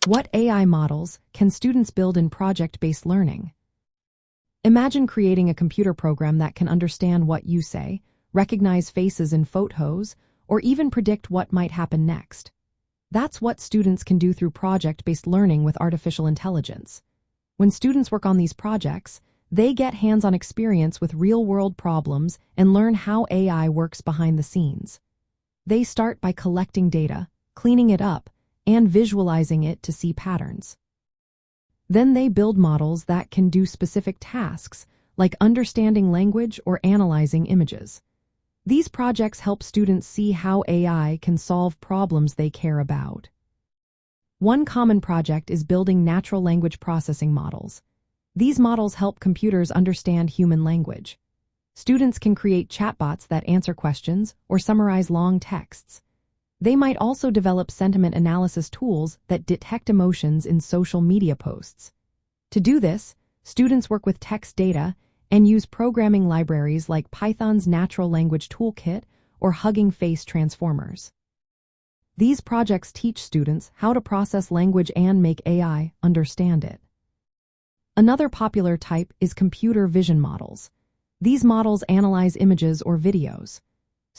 What AI models can students build in project-based learning? Imagine creating a computer program that can understand what you say, recognize faces in photos, or even predict what might happen next. That's what students can do through project-based learning with artificial intelligence. When students work on these projects, they get hands-on experience with real-world problems and learn how AI works behind the scenes. They start by collecting data, cleaning it up, and visualizing it to see patterns. Then they build models that can do specific tasks, like understanding language or analyzing images. These projects help students see how AI can solve problems they care about. One common project is building natural language processing models. These models help computers understand human language. Students can create chatbots that answer questions or summarize long texts. They might also develop sentiment analysis tools that detect emotions in social media posts. To do this, students work with text data and use programming libraries like Python's Natural Language Toolkit or Hugging Face transformers. These projects teach students how to process language and make AI understand it. Another popular type is computer vision models. These models analyze images or videos.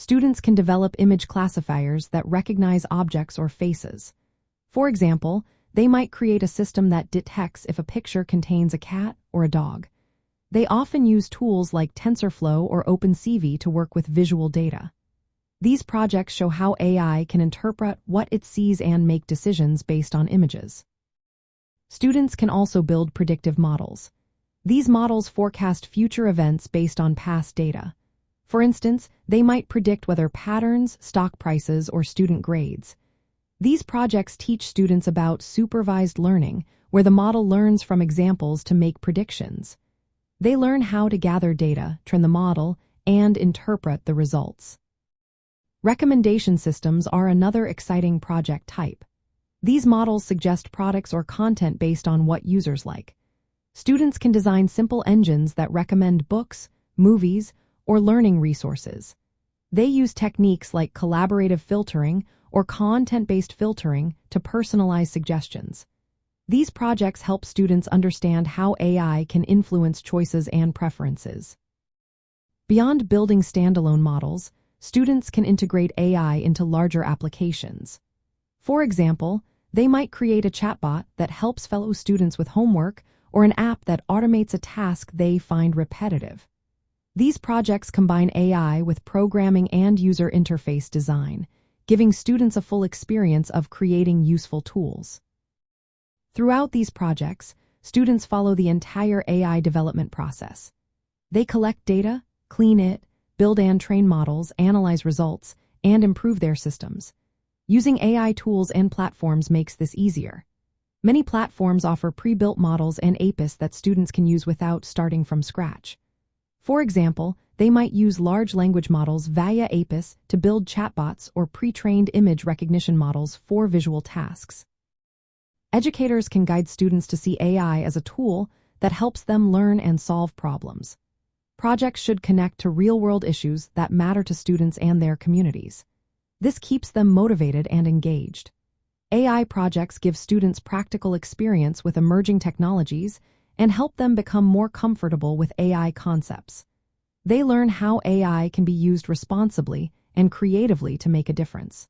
Students can develop image classifiers that recognize objects or faces. For example, they might create a system that detects if a picture contains a cat or a dog. They often use tools like TensorFlow or OpenCV to work with visual data. These projects show how AI can interpret what it sees and make decisions based on images. Students can also build predictive models. These models forecast future events based on past data. For instance, they might predict whether patterns, stock prices, or student grades. These projects teach students about supervised learning, where the model learns from examples to make predictions. They learn how to gather data, train the model, and interpret the results. Recommendation systems are another exciting project type. These models suggest products or content based on what users like. Students can design simple engines that recommend books, movies, or learning resources. They use techniques like collaborative filtering or content-based filtering to personalize suggestions. These projects help students understand how AI can influence choices and preferences. Beyond building standalone models, students can integrate AI into larger applications. For example, they might create a chatbot that helps fellow students with homework or an app that automates a task they find repetitive. These projects combine AI with programming and user interface design, giving students a full experience of creating useful tools. Throughout these projects, students follow the entire AI development process. They collect data, clean it, build and train models, analyze results, and improve their systems. Using AI tools and platforms makes this easier. Many platforms offer pre-built models and APIs that students can use without starting from scratch. For example, they might use large language models via APIs to build chatbots or pre-trained image recognition models for visual tasks. Educators can guide students to see AI as a tool that helps them learn and solve problems. Projects should connect to real-world issues that matter to students and their communities. This keeps them motivated and engaged. AI projects give students practical experience with emerging technologies and help them become more comfortable with AI concepts. They learn how AI can be used responsibly and creatively to make a difference.